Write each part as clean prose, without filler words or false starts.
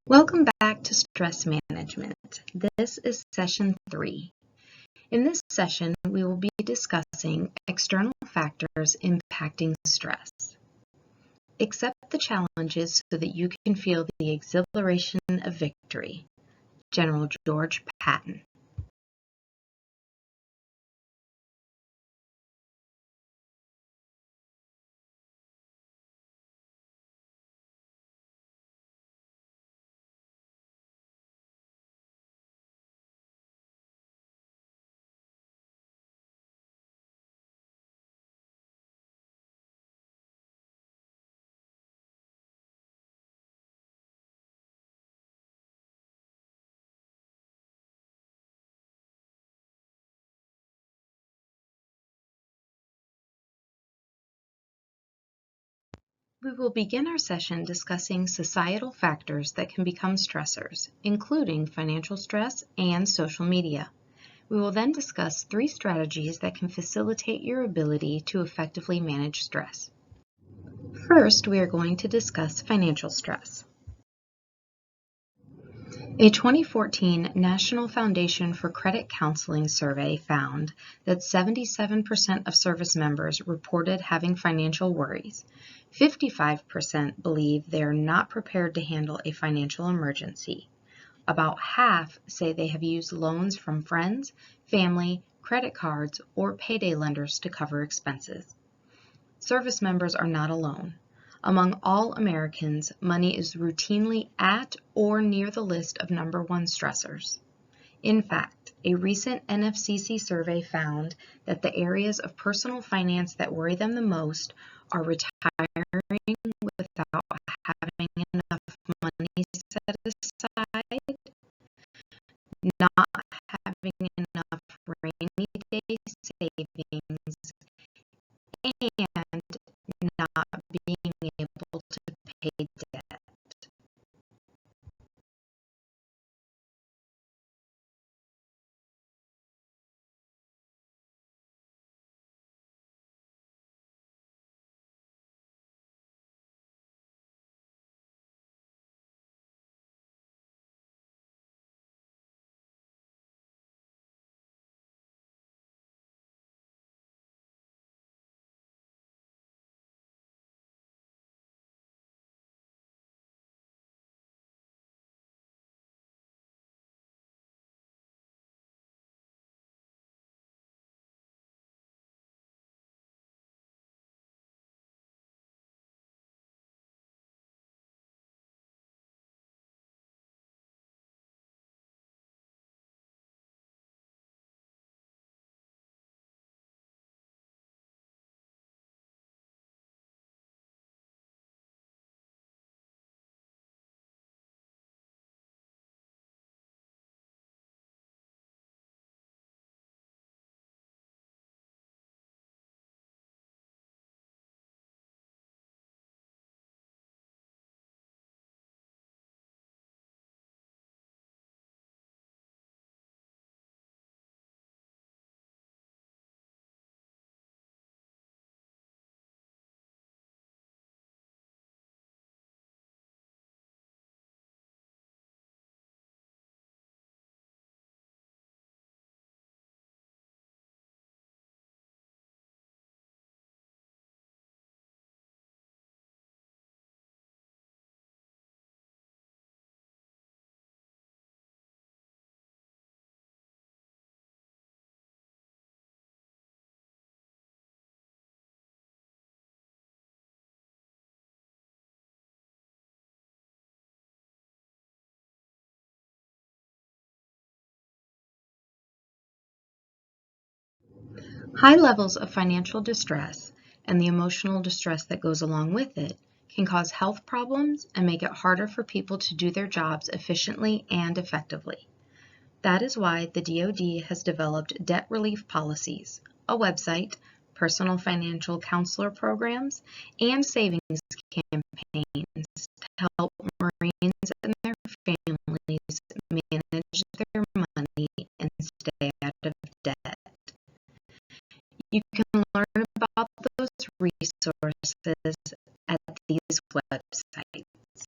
Welcome back to Stress Management. This is session 3. In this session, we will be discussing external factors impacting stress. Accept the challenges so that you can feel the exhilaration of victory. General George Patton. We will begin our session discussing societal factors that can become stressors, including financial stress and social media. We will then discuss 3 strategies that can facilitate your ability to effectively manage stress. First, we are going to discuss financial stress. A 2014 National Foundation for Credit Counseling survey found that 77% of service members reported having financial worries. 55% believe they are not prepared to handle a financial emergency. About half say they have used loans from friends, family, credit cards, or payday lenders to cover expenses. Service members are not alone. Among all Americans, money is routinely at or near the list of number 1 stressors. In fact, a recent NFCC survey found that the areas of personal finance that worry them the most are retiring without having enough money set aside, not having enough rainy day savings, and not being able to pay debt. High levels of financial distress and the emotional distress that goes along with it can cause health problems and make it harder for people to do their jobs efficiently and effectively. That is why the DoD has developed debt relief policies, a website, personal financial counselor programs, and savings campaigns to help Marines and their families manage their money and stay out of debt. You can learn about those resources at these websites.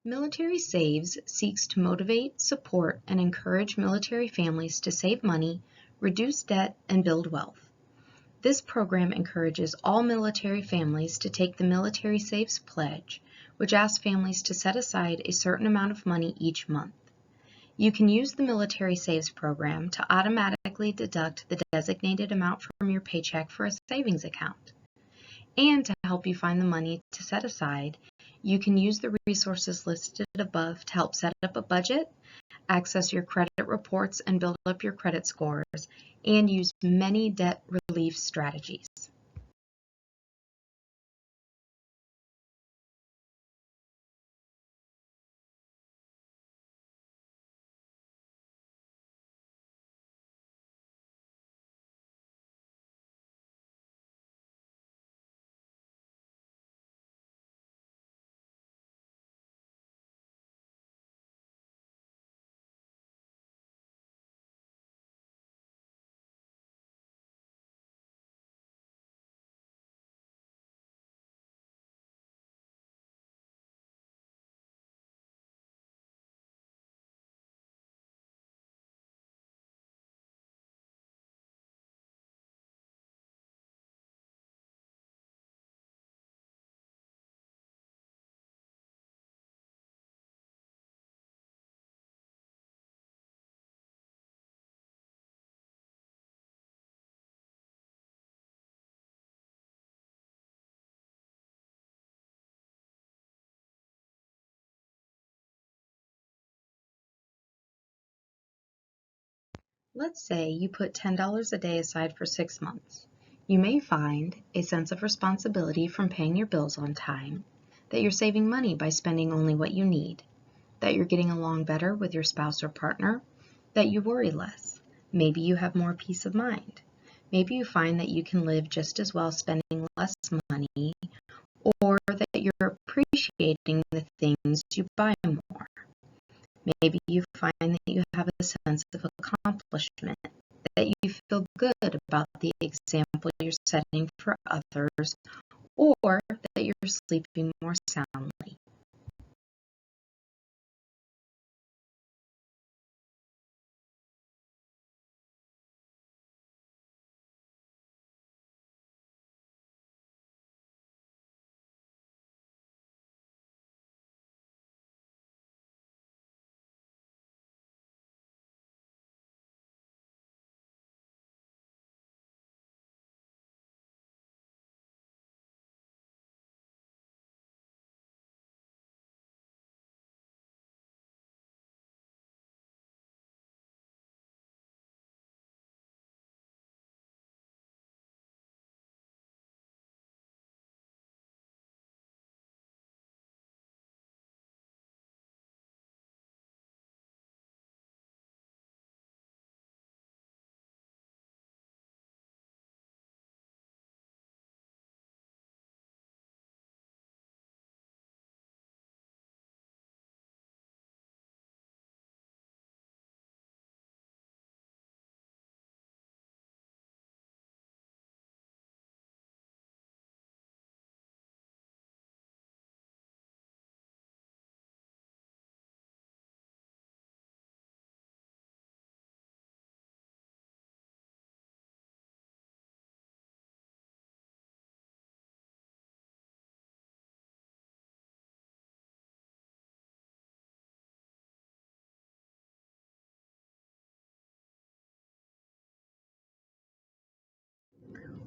Military Saves seeks to motivate, support, and encourage military families to save money, reduce debt, and build wealth. This program encourages all military families to take the Military Saves Pledge, which asks families to set aside a certain amount of money each month. You can use the Military Saves program to automatically deduct the designated amount from your paycheck for a savings account. And to help you find the money to set aside, you can use the resources listed above to help set up a budget, access your credit reports and build up your credit scores, and use many debt relief strategies. Let's say you put $10 a day aside for 6 months. You may find a sense of responsibility from paying your bills on time, that you're saving money by spending only what you need, that you're getting along better with your spouse or partner, that you worry less. Maybe you have more peace of mind. Maybe you find that you can live just as well spending less money, or that you're appreciating the things you buy more. Maybe you find that you have a sense of accomplishment, that you feel good about the example you're setting for others, or that you're sleeping more soundly.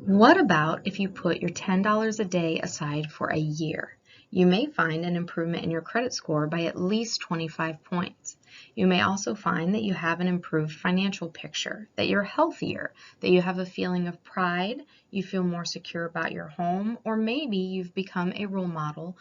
What about if you put your $10 a day aside for a year? You may find an improvement in your credit score by at least 25 points. You may also find that you have an improved financial picture, that you're healthier, that you have a feeling of pride, you feel more secure about your home, or maybe you've become a role model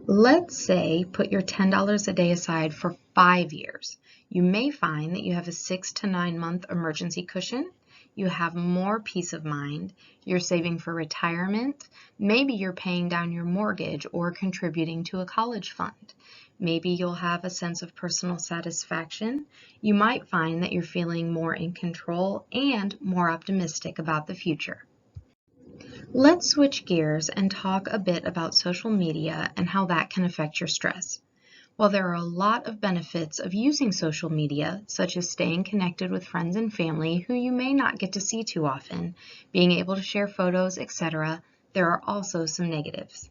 Let's say put your $10 a day aside for 5 years. You may find that you have a 6 to 9 month emergency cushion. You have more peace of mind. You're saving for retirement. Maybe you're paying down your mortgage or contributing to a college fund. Maybe you'll have a sense of personal satisfaction. You might find that you're feeling more in control and more optimistic about the future. Let's switch gears and talk a bit about social media and how that can affect your stress. While there are a lot of benefits of using social media, such as staying connected with friends and family who you may not get to see too often, being able to share photos, etc., there are also some negatives.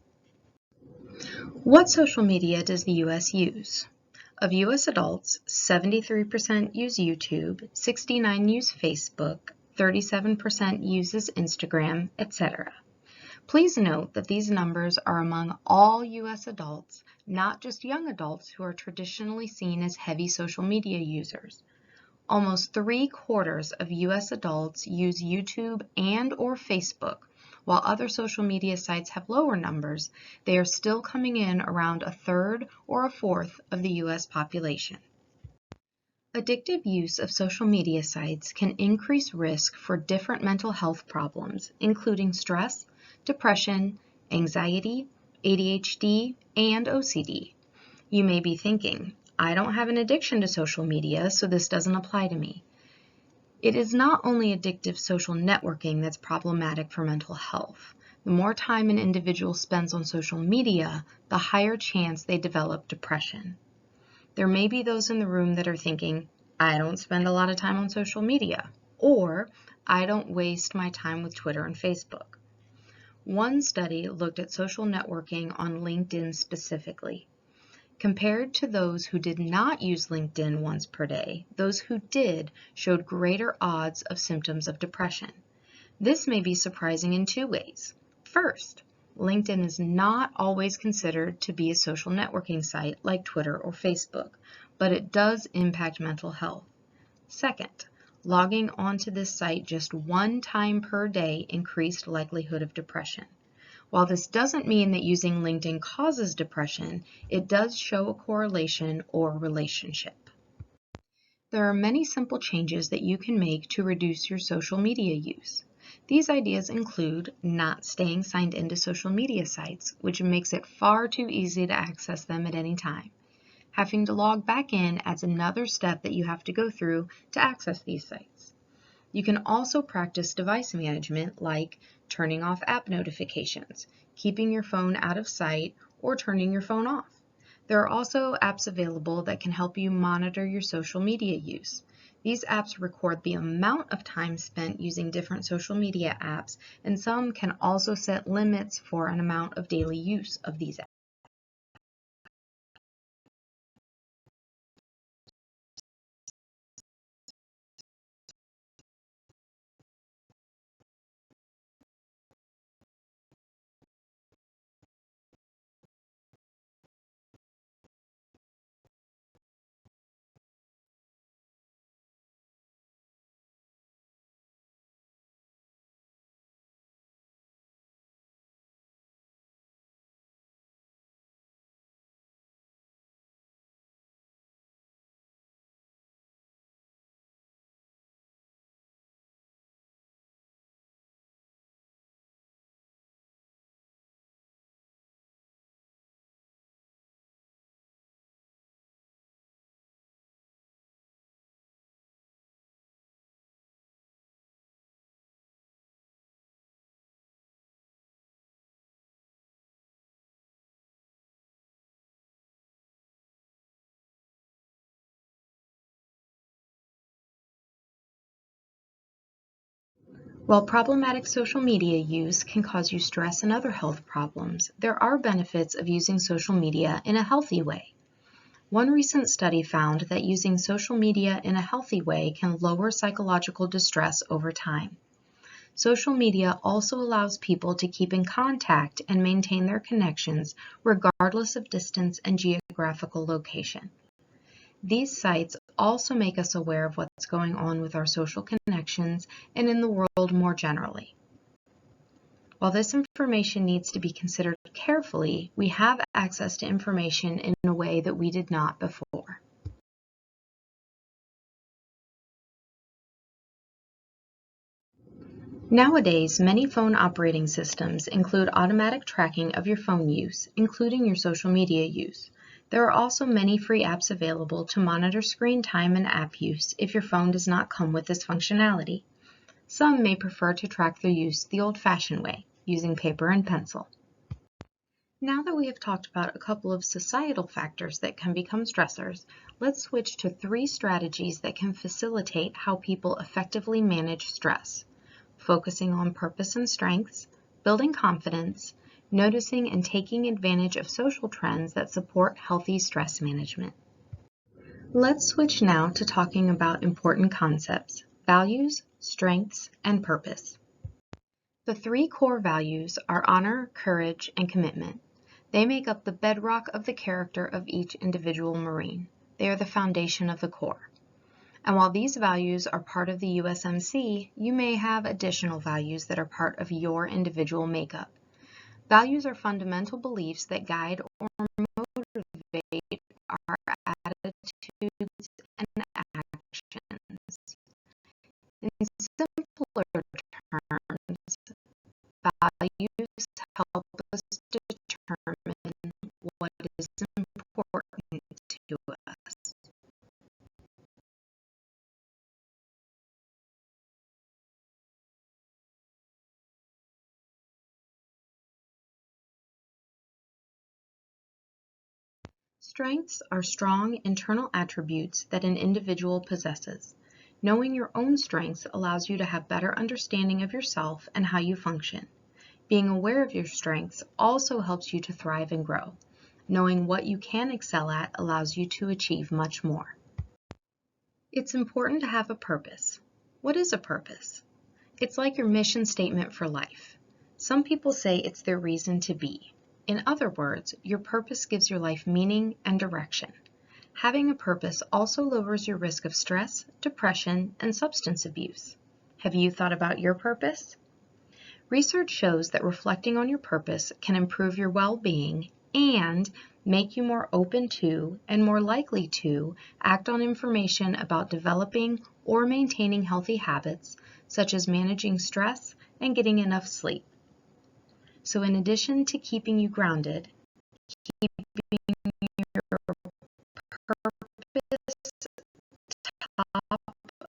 What social media does the U.S. use? Of U.S. adults, 73% use YouTube, 69% use Facebook, 37% uses Instagram, etc. Please note that these numbers are among all U.S. adults, not just young adults who are traditionally seen as heavy social media users. Almost 3/4 of U.S. adults use YouTube and/or Facebook. While other social media sites have lower numbers, they are still coming in around 1/3 or 1/4 of the U.S. population. Addictive use of social media sites can increase risk for different mental health problems, including stress, depression, anxiety, ADHD, and OCD. You may be thinking, I don't have an addiction to social media, so this doesn't apply to me. It is not only addictive social networking that's problematic for mental health. The more time an individual spends on social media, the higher chance they develop depression. There may be those in the room that are thinking, I don't spend a lot of time on social media, or I don't waste my time with Twitter and Facebook. One study looked at social networking on LinkedIn specifically. Compared to those who did not use LinkedIn once per day, those who did showed greater odds of symptoms of depression. This may be surprising in 2 ways. First, LinkedIn is not always considered to be a social networking site like Twitter or Facebook, but it does impact mental health. Second, logging onto this site just 1 time per day increased likelihood of depression. While this doesn't mean that using LinkedIn causes depression, it does show a correlation or relationship. There are many simple changes that you can make to reduce your social media use. These ideas include not staying signed into social media sites, which makes it far too easy to access them at any time. Having to log back in adds another step that you have to go through to access these sites. You can also practice device management like turning off app notifications, keeping your phone out of sight, or turning your phone off. There are also apps available that can help you monitor your social media use. These apps record the amount of time spent using different social media apps, and some can also set limits for an amount of daily use of these apps. While problematic social media use can cause you stress and other health problems, there are benefits of using social media in a healthy way. One recent study found that using social media in a healthy way can lower psychological distress over time. Social media also allows people to keep in contact and maintain their connections regardless of distance and geographical location. These sites also make us aware of what's going on with our social connections and in the world more generally. While this information needs to be considered carefully, we have access to information in a way that we did not before. Nowadays, many phone operating systems include automatic tracking of your phone use, including your social media use. There are also many free apps available to monitor screen time and app use if your phone does not come with this functionality. Some may prefer to track their use the old-fashioned way, using paper and pencil. Now that we have talked about a couple of societal factors that can become stressors, let's switch to 3 strategies that can facilitate how people effectively manage stress: focusing on purpose and strengths, building confidence, noticing and taking advantage of social trends that support healthy stress management. Let's switch now to talking about important concepts: values, strengths, and purpose. The 3 core values are honor, courage, and commitment. They make up the bedrock of the character of each individual Marine. They are the foundation of the Corps. And while these values are part of the USMC, you may have additional values that are part of your individual makeup. Values are fundamental beliefs that guide or motivate our attitudes and actions. In simpler terms, values help us determine what is important to us. Strengths are strong internal attributes that an individual possesses. Knowing your own strengths allows you to have better understanding of yourself and how you function. Being aware of your strengths also helps you to thrive and grow. Knowing what you can excel at allows you to achieve much more. It's important to have a purpose. What is a purpose? It's like your mission statement for life. Some people say it's their reason to be. In other words, your purpose gives your life meaning and direction. Having a purpose also lowers your risk of stress, depression, and substance abuse. Have you thought about your purpose? Research shows that reflecting on your purpose can improve your well-being and make you more open to and more likely to act on information about developing or maintaining healthy habits, such as managing stress and getting enough sleep. So in addition to keeping you grounded, keeping your purpose top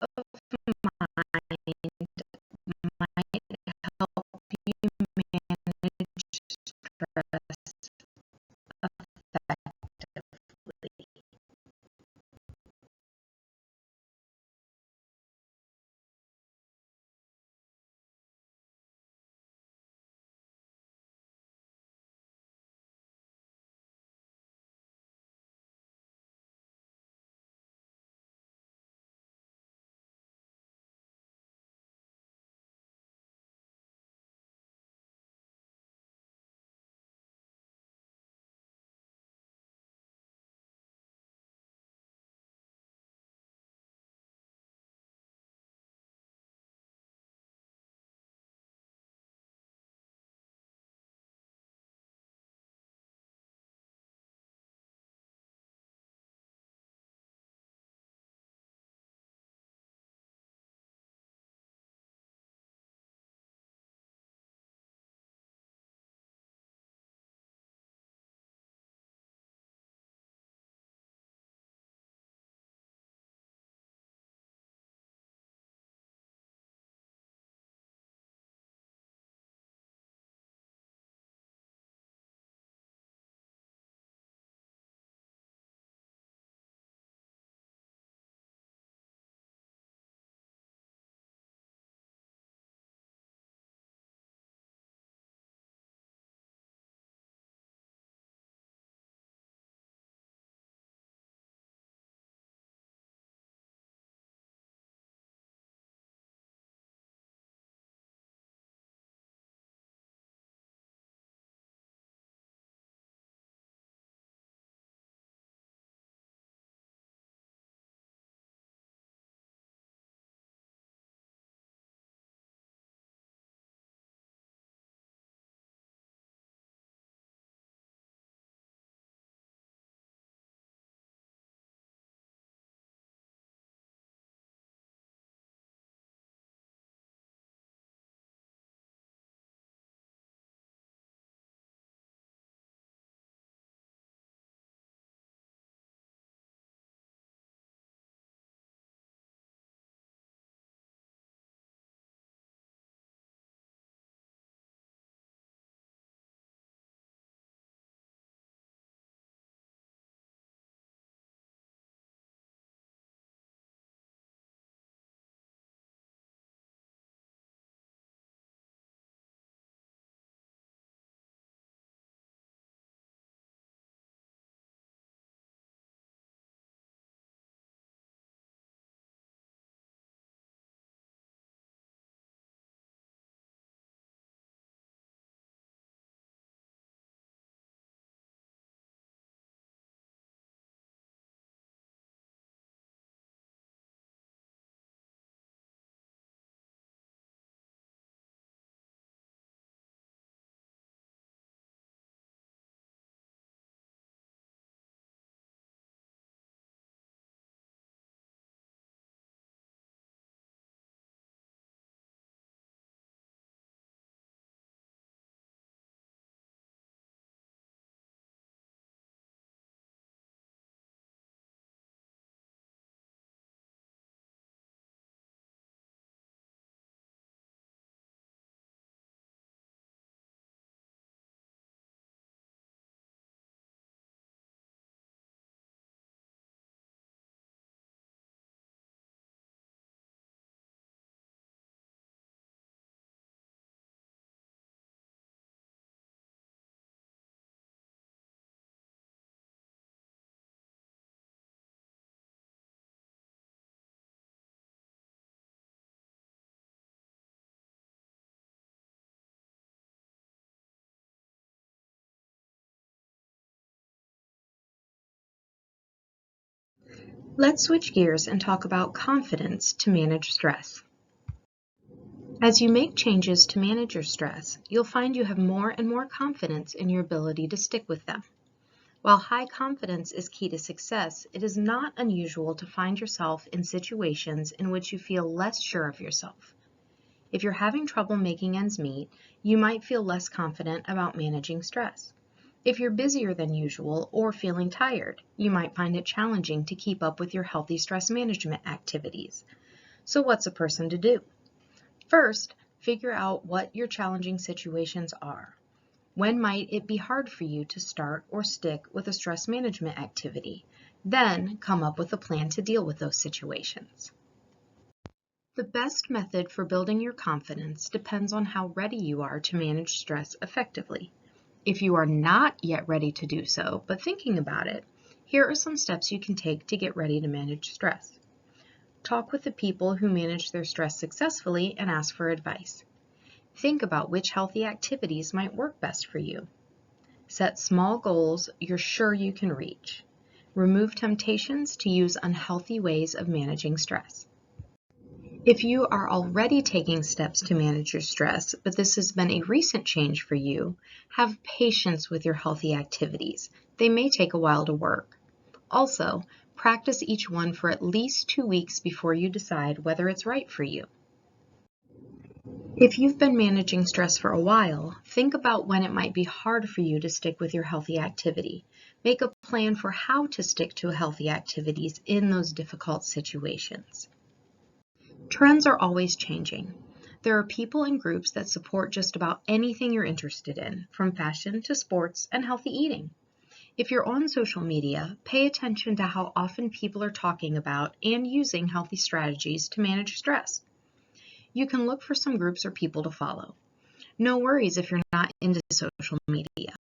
of mind might help you manage stress effectively. Let's switch gears and talk about confidence to manage stress. As you make changes to manage your stress, you'll find you have more and more confidence in your ability to stick with them. While high confidence is key to success, it is not unusual to find yourself in situations in which you feel less sure of yourself. If you're having trouble making ends meet, you might feel less confident about managing stress. If you're busier than usual or feeling tired, you might find it challenging to keep up with your healthy stress management activities. So what's a person to do? First, figure out what your challenging situations are. When might it be hard for you to start or stick with a stress management activity? Then come up with a plan to deal with those situations. The best method for building your confidence depends on how ready you are to manage stress effectively. If you are not yet ready to do so, but thinking about it, here are some steps you can take to get ready to manage stress. Talk with the people who manage their stress successfully and ask for advice. Think about which healthy activities might work best for you. Set small goals you're sure you can reach. Remove temptations to use unhealthy ways of managing stress. If you are already taking steps to manage your stress, but this has been a recent change for you, have patience with your healthy activities. They may take a while to work. Also, practice each one for at least 2 weeks before you decide whether it's right for you. If you've been managing stress for a while, think about when it might be hard for you to stick with your healthy activity. Make a plan for how to stick to healthy activities in those difficult situations. Trends are always changing. There are people and groups that support just about anything you're interested in, from fashion to sports and healthy eating. If you're on social media, pay attention to how often people are talking about and using healthy strategies to manage stress. You can look for some groups or people to follow. No worries if you're not into social media.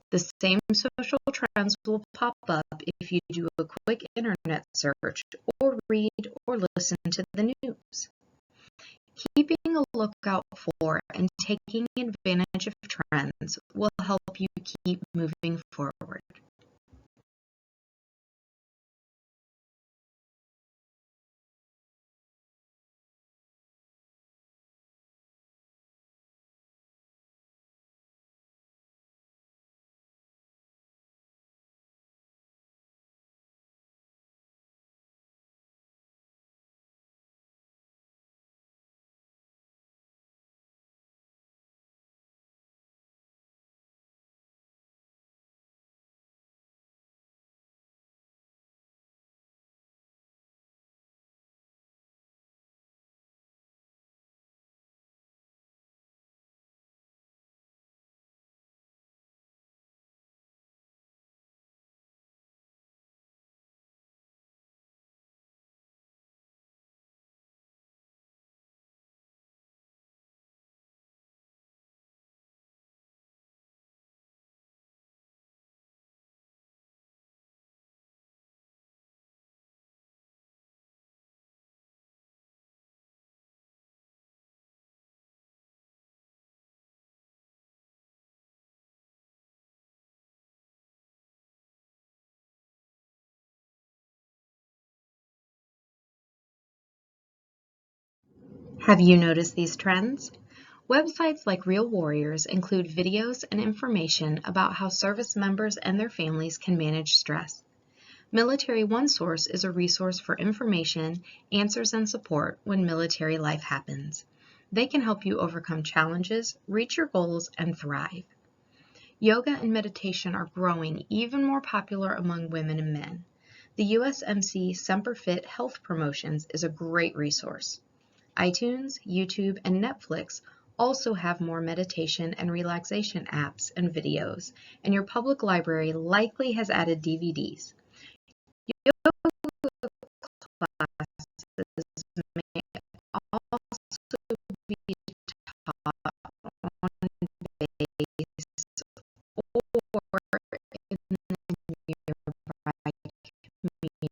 The same social trends will pop up if you do a quick internet search or read or listen to the news. Keeping a lookout for and taking advantage of trends will help you keep moving forward. Have you noticed these trends? Websites like Real Warriors include videos and information about how service members and their families can manage stress. Military OneSource is a resource for information, answers, and support when military life happens. They can help you overcome challenges, reach your goals, and thrive. Yoga and meditation are growing even more popular among women and men. The USMC Semper Fit Health Promotions is a great resource. iTunes, YouTube, and Netflix also have more meditation and relaxation apps and videos, and your public library likely has added DVDs. Yoga classes may also be taught on base or in the nearby community.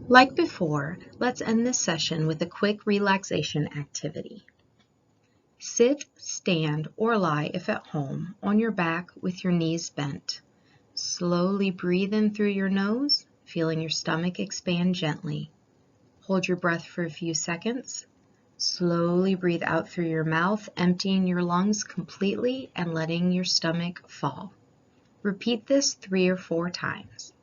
Like before, let's end this session with a quick relaxation activity. Sit, stand, or lie if at home on your back with your knees bent. Slowly breathe in through your nose, feeling your stomach expand gently. Hold your breath for a few seconds. Slowly breathe out through your mouth, emptying your lungs completely and letting your stomach fall. Repeat this 3 or 4 times.